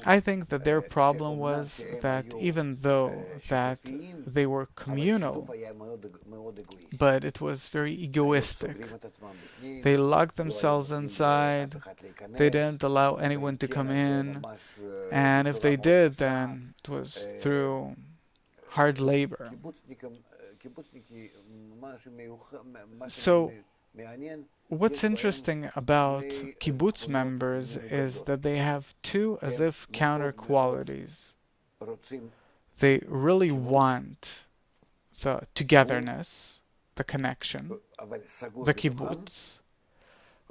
I think that their problem was that even though that they were communal, but it was very egoistic. They locked themselves inside, they didn't allow anyone to come in, and if they did, then it was through hard labor. So, what's interesting about kibbutz members is that they have two as if counter qualities. They really want the togetherness, the connection, the kibbutz,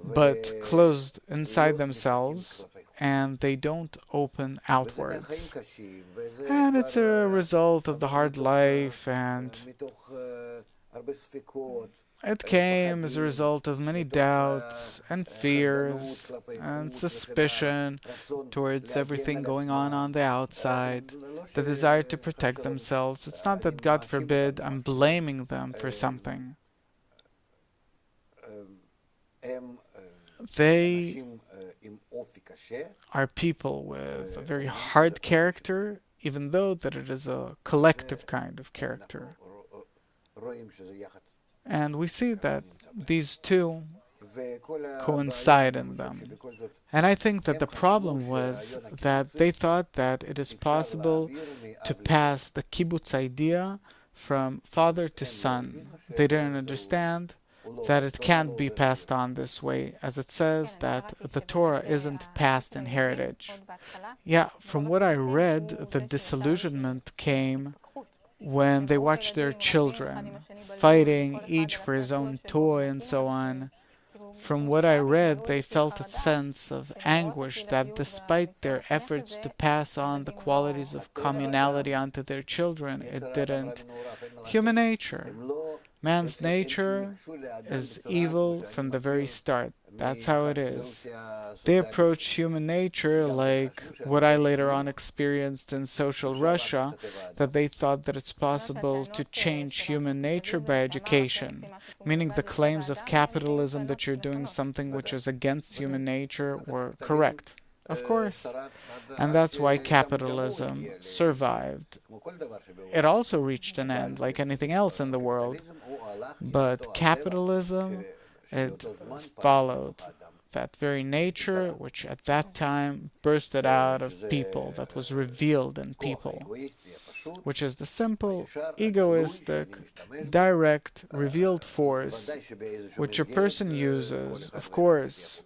but closed inside themselves and they don't open outwards. And it's a result of the hard life, and it came as a result of many doubts and fears and suspicion towards everything going on the outside, the desire to protect themselves. It's not that, God forbid, I'm blaming them for something. They are people with a very hard character, even though that it is a collective kind of character. And we see that these two coincide in them. And I think that the problem was that they thought that it is possible to pass the kibbutz idea from father to son. They didn't understand that it can't be passed on this way, as it says that the Torah isn't passed in heritage. Yeah, from what I read, the disillusionment came when they watched their children fighting, each for his own toy and so on. From what I read, they felt a sense of anguish that despite their efforts to pass on the qualities of communality onto their children, it didn't. Human nature. Man's nature is evil from the very start. That's how it is. They approach human nature like what I later on experienced in social Russia, that they thought that it's possible to change human nature by education, meaning the claims of capitalism that you're doing something which is against human nature were correct. Of course. And that's why capitalism survived. It also reached an end, like anything else in the world. But capitalism, it followed that very nature which at that time bursted out of people, that was revealed in people, which is the simple, egoistic, direct, revealed force which a person uses, of course,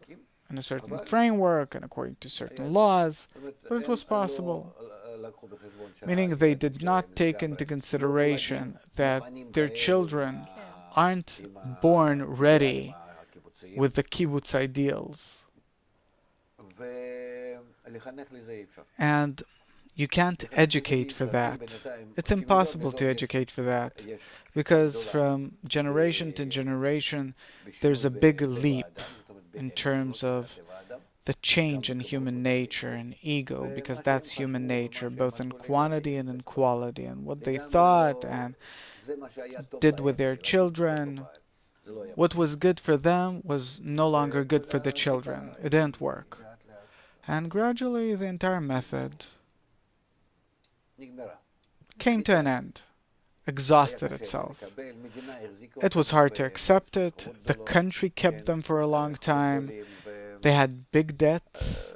in a certain framework and according to certain laws, but it was possible. Meaning they did not take into consideration that their children aren't born ready with the kibbutz ideals. And you can't educate for that. It's impossible to educate for that. Because from generation to generation, there's a big leap in terms of the change in human nature and ego, because that's human nature, both in quantity and in quality, and what they thought and did with their children. What was good for them was no longer good for the children. It didn't work. And gradually the entire method came to an end, exhausted itself. It was hard to accept it. The country kept them for a long time. They had big debts.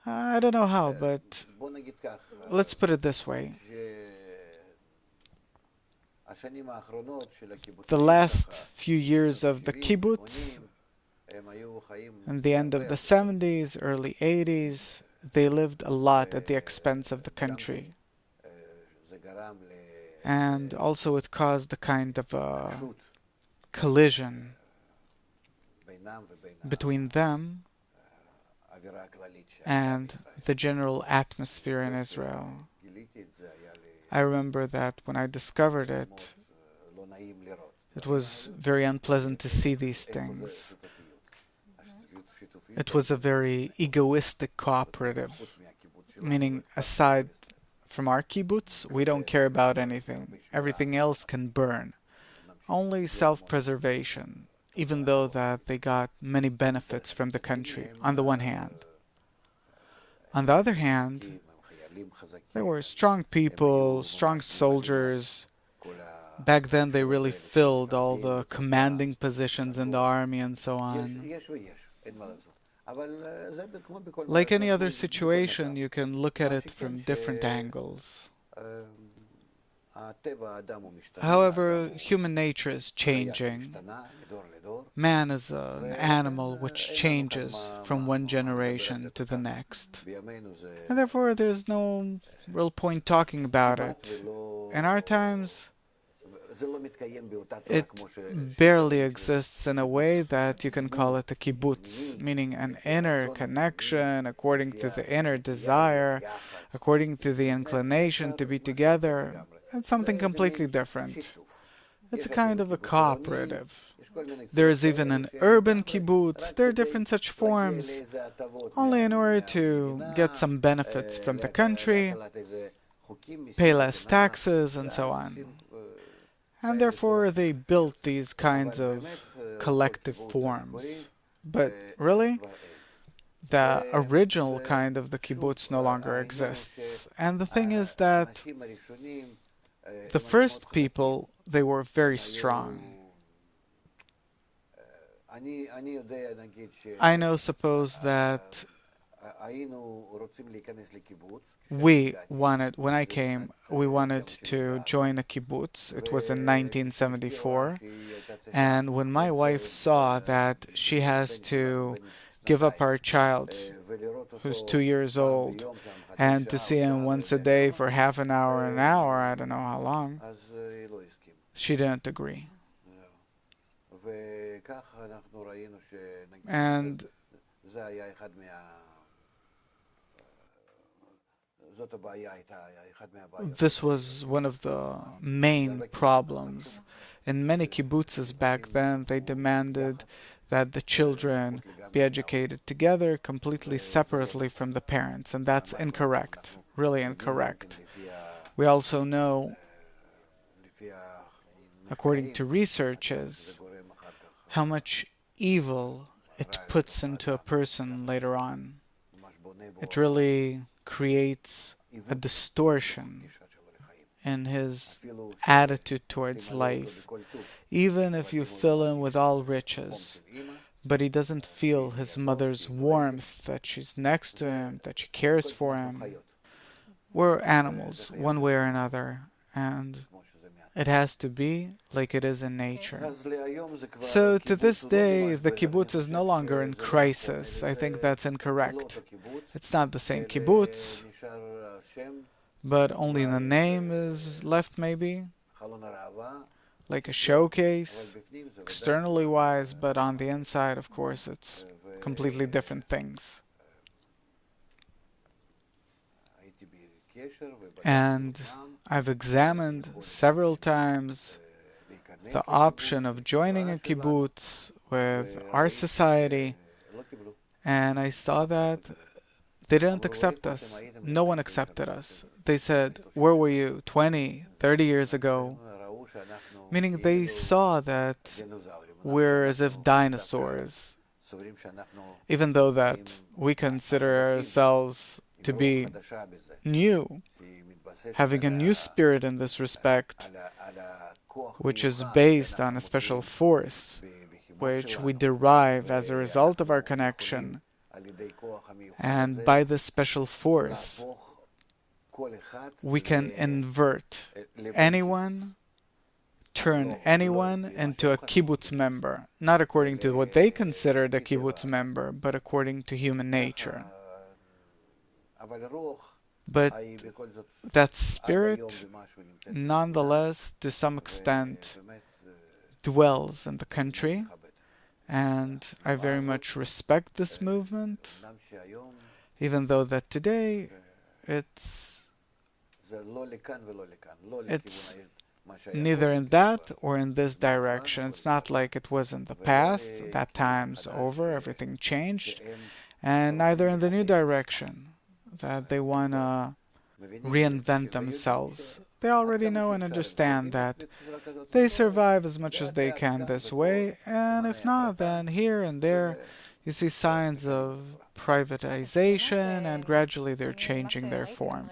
I don't know how, but let's put it this way. The last few years of the kibbutz, and the end of the 70s, early 80s, they lived a lot at the expense of the country. And also it caused a kind of a collision between them and the general atmosphere in Israel. I remember that when I discovered it, it was very unpleasant to see these things. It was a very egoistic cooperative, meaning aside from our kibbutz, we don't care about anything. Everything else can burn. Only self-preservation, even though that they got many benefits from the country, on the one hand. On the other hand, they were strong people, strong soldiers. Back then, they really filled all the commanding positions in the army and so on. Like any other situation, you can look at it from different angles. However, human nature is changing. Man is an animal which changes from one generation to the next. And therefore, there's no real point talking about it. In our times, it barely exists in a way that you can call it a kibbutz, meaning an inner connection according to the inner desire, according to the inclination to be together. It's something completely different. It's a kind of a cooperative. There is even an urban kibbutz. There are different such forms, only in order to get some benefits from the country, pay less taxes, and so on. And therefore, they built these kinds of collective forms. But really, the original kind of the kibbutz no longer exists. And the thing is that the first people, they were very strong. I know, suppose that we wanted, when I came, we wanted to join a kibbutz. It was in 1974. And when my wife saw that she has to give up our child, who's 2 years old, and to see him once a day for half an hour, I don't know how long, she didn't agree. And this was one of the main problems. In many kibbutzes back then, they demanded that the children be educated together, completely separately from the parents, and that's incorrect, really incorrect. We also know, according to researches, how much evil it puts into a person later on. It really creates a distortion in his attitude towards life. Even if you fill him with all riches, but he doesn't feel his mother's warmth, that she's next to him, that she cares for him. We're animals, one way or another, and it has to be like it is in nature. So to this day, the kibbutz is no longer in crisis. I think that's incorrect. It's not the same kibbutz, but only the name is left maybe, like a showcase, externally wise, but on the inside, of course, it's completely different things. And I've examined several times the option of joining a kibbutz with our society, and I saw that they didn't accept us. No one accepted us. They said, "Where were you 20, 30 years ago?" Meaning they saw that we're as if dinosaurs, even though that we consider ourselves to be new, having a new spirit in this respect, which is based on a special force, which we derive as a result of our connection. And by this special force, we can invert anyone, turn anyone into a kibbutz member, not according to what they considered a kibbutz member, but according to human nature. But that spirit, nonetheless, to some extent, dwells in the country, and I very much respect this movement, even though that today it's neither in that or in this direction. It's not like it was in the past. That time's over, everything changed, and neither in the new direction, that they want to reinvent themselves. They already know and understand that they survive as much as they can this way, and if not, then here and there You see signs of privatization, and gradually they're changing their form.